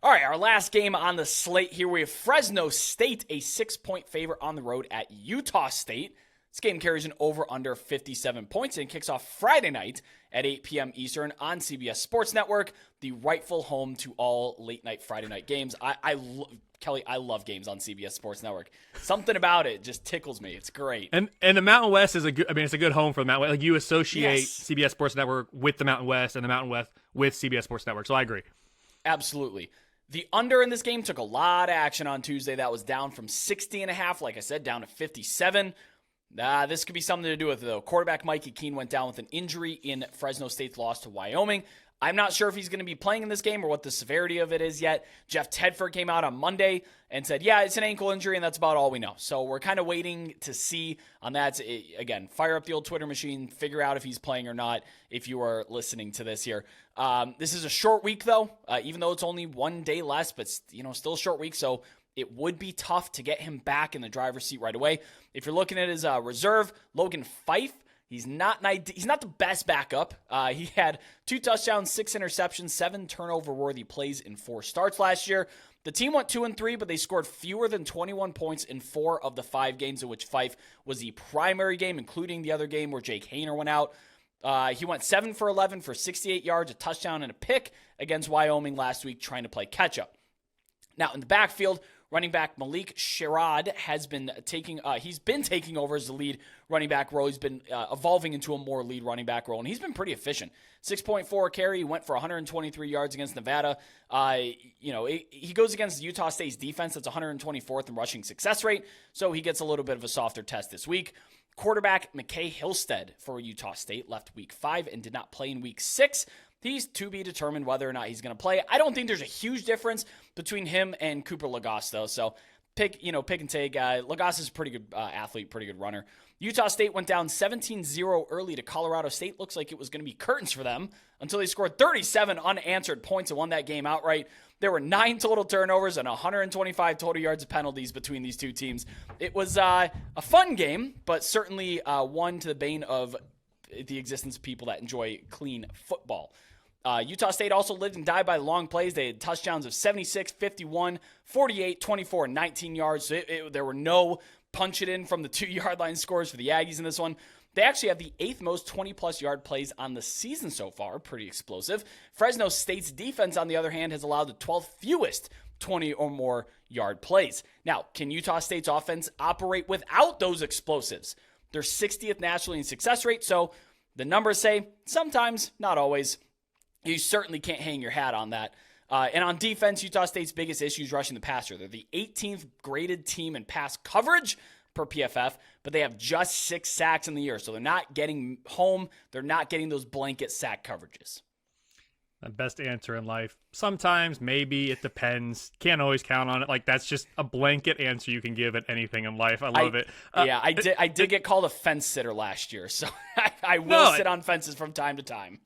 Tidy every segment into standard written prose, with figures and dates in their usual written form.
All right, our last game on the slate here, we have Fresno State, a 6-point favorite on the road at Utah State. This game carries an over-under 57 points and kicks off Friday night at 8 p.m. Eastern on CBS Sports Network, the rightful home to all late-night Friday night games. Kelly, I love games on CBS Sports Network. Something about it just tickles me. It's great. And the Mountain West is it's a good home for the Mountain West. Like, you associate Yes. CBS Sports Network with the Mountain West and the Mountain West with CBS Sports Network. So I agree. Absolutely. The under in this game took a lot of action on Tuesday. That was down from 60.5, like I said, down to 57. This could be something to do with it, though. Quarterback Mikey Keene went down with an injury in Fresno State's loss to Wyoming. I'm not sure if he's going to be playing in this game or what the severity of it is yet. Jeff Tedford came out on Monday and said, yeah, it's an ankle injury, and that's about all we know. So we're kind of waiting to see on that. Again, fire up the old Twitter machine, figure out if he's playing or not if you are listening to this here. This is a short week, though, even though it's only 1 day less, but still a short week, so it would be tough to get him back in the driver's seat right away. If you're looking at his reserve, Logan Fife, he's not the best backup. He had 2 touchdowns, 6 interceptions, 7 turnover-worthy plays in 4 starts last year. The team went 2-3, but they scored fewer than 21 points in 4 of the 5 games in which Fife was the primary game, including the other game where Jake Hayner went out. He went 7 for 11 for 68 yards, a touchdown, and a pick against Wyoming last week trying to play catch-up. Now, in the backfield, running back Malik Sherrod has been taking over as the lead running back role. He's been evolving into a more lead running back role, and he's been pretty efficient. 6.4 carry, he went for 123 yards against Nevada. He goes against Utah State's defense that's 124th in rushing success rate, so he gets a little bit of a softer test this week. Quarterback McKay Hillstead for Utah State left week 5 and did not play in week 6. He's to be determined whether or not he's going to play. I don't think there's a huge difference between him and Cooper Lagasse, though. So pick and take. Lagasse is a pretty good athlete, pretty good runner. Utah State went down 17-0 early to Colorado State. Looks like it was going to be curtains for them until they scored 37 unanswered points and won that game outright. There were 9 total turnovers and 125 total yards of penalties between these two teams. It was a fun game, but certainly one to the bane of the existence of people that enjoy clean football. Utah State also lived and died by the long plays. They had touchdowns of 76, 51, 48, 24, and 19 yards. So there were no punch it in from the 2-yard line scores for the Aggies in this one. They actually have the 8th most 20-plus yard plays on the season so far. Pretty explosive. Fresno State's defense, on the other hand, has allowed the 12th fewest 20 or more yard plays. Now, can Utah State's offense operate without those explosives? They're 60th nationally in success rate, so the numbers say sometimes, not always. You certainly can't hang your hat on that. And on defense, Utah State's biggest issue is rushing the passer. They're the 18th graded team in pass coverage per PFF, but they have just 6 sacks in the year. So they're not getting home. They're not getting those blanket sack coverages. The best answer in life. Sometimes, maybe, it depends. Can't always count on it. Like, that's just a blanket answer you can give at anything in life. I love it. I did get called a fence sitter last year, so I will sit on fences from time to time.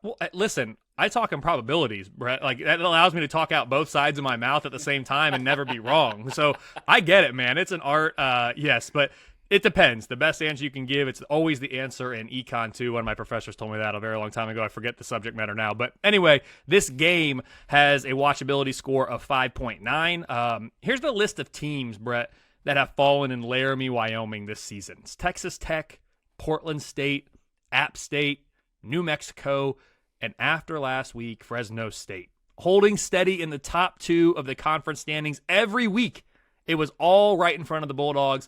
Well, listen, I talk in probabilities, Brett. Like, that allows me to talk out both sides of my mouth at the same time and never be wrong. So I get it, man. It's an art, yes, but it depends. The best answer you can give, it's always the answer in econ, too. One of my professors told me that a very long time ago. I forget the subject matter now. But anyway, this game has a watchability score of 5.9. Here's the list of teams, Brett, that have fallen in Laramie, Wyoming this season. It's Texas Tech, Portland State, App State, New Mexico, and after last week, Fresno State. Holding steady in the top 2 of the conference standings every week. It was all right in front of the Bulldogs,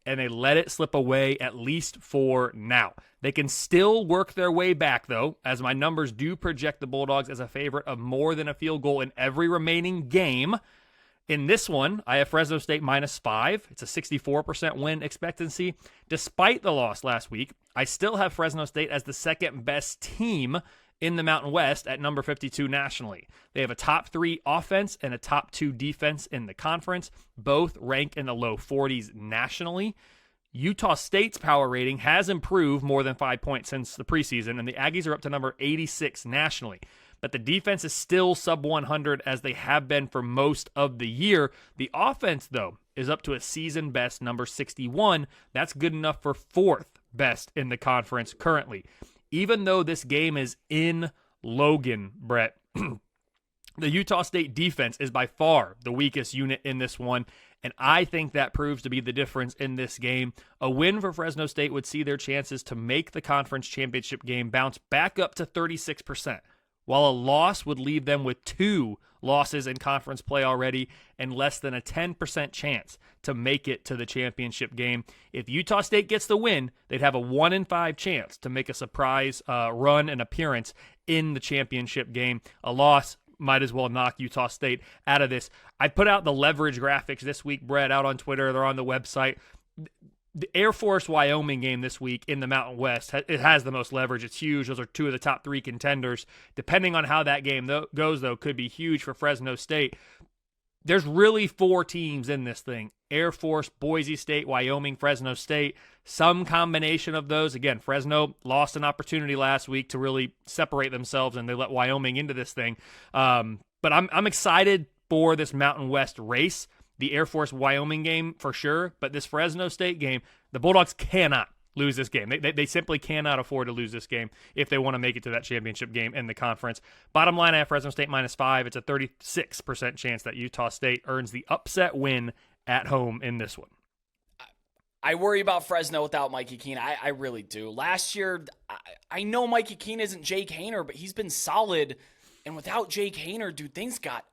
and they let it slip away, at least for now. They can still work their way back, though, as my numbers do project the Bulldogs as a favorite of more than a field goal in every remaining game. In this one, I have Fresno State -5. It's a 64% win expectancy. Despite the loss last week, I still have Fresno State as the second best team in the Mountain West at number 52 nationally. They have a top 3 offense and a top 2 defense in the conference. Both rank in the low 40s nationally. Utah State's power rating has improved more than 5 points since the preseason, and the Aggies are up to number 86 nationally. But the defense is still sub 100 as they have been for most of the year. The offense, though, is up to a season best number 61. That's good enough for 4th best in the conference currently. Even though this game is in Logan, Brett, The Utah State defense is by far the weakest unit in this one, and I think that proves to be the difference in this game. A win for Fresno State would see their chances to make the conference championship game bounce back up to 36%, while a loss would leave them with 2 losses in conference play already and less than a 10% chance to make it to the championship game. If Utah State gets the win, they'd have a 1 in 5 chance to make a surprise run and appearance in the championship game. A loss might as well knock Utah State out of this. I put out the leverage graphics this week, Brett, out on Twitter. They're on the website. The Air Force Wyoming game this week in the Mountain West, it has the most leverage. It's huge. Those are 2 of the top 3 contenders. Depending on how that game goes, though, could be huge for Fresno State. There's really 4 teams in this thing. Air Force, Boise State, Wyoming, Fresno State. Some combination of those. Again, Fresno lost an opportunity last week to really separate themselves, and they let Wyoming into this thing. But I'm excited for this Mountain West race. The Air Force Wyoming game for sure, but this Fresno State game, the Bulldogs cannot lose this game. They simply cannot afford to lose this game if they want to make it to that championship game in the conference. Bottom line, I have Fresno State -5. It's a 36% chance that Utah State earns the upset win at home in this one. I worry about Fresno without Mikey Keene. I really do. Last year, I know Mikey Keene isn't Jake Haener, but he's been solid. And without Jake Haener, dude, things got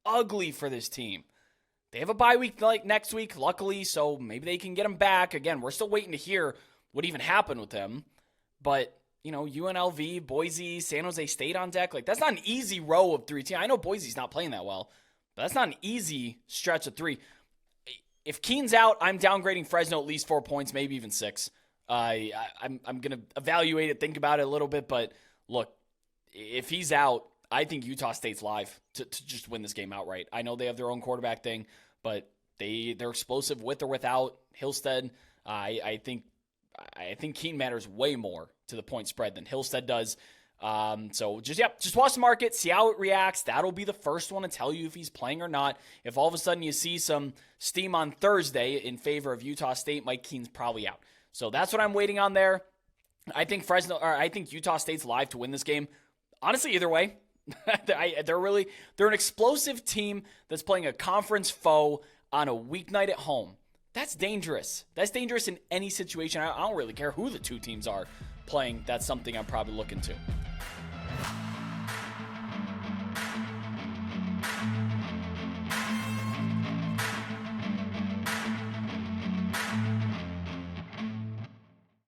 ugly for this team. They have a bye week like next week, luckily, so maybe they can get him back. Again, we're still waiting to hear what even happened with him. But, you know, UNLV, Boise, San Jose State on deck, like that's not an easy row of 3 teams. I know Boise's not playing that well, but that's not an easy stretch of 3. If Keene's out, I'm downgrading Fresno at least 4 points, maybe even 6. I'm going to evaluate it, think about it a little bit, but look, if he's out, I think Utah State's live to just win this game outright. I know they have their own quarterback thing, but they're explosive with or without Hillstead. I think Keene matters way more to the point spread than Hillstead does. So just watch the market, see how it reacts. That'll be the first one to tell you if he's playing or not. If all of a sudden you see some steam on Thursday in favor of Utah State, Mike Keene's probably out. So that's what I'm waiting on there. I think Utah State's live to win this game. Honestly, either way. They're an explosive team that's playing a conference foe on a weeknight at home. That's dangerous. That's dangerous in any situation. I don't really care who the 2 teams are playing. That's something I'm probably looking to.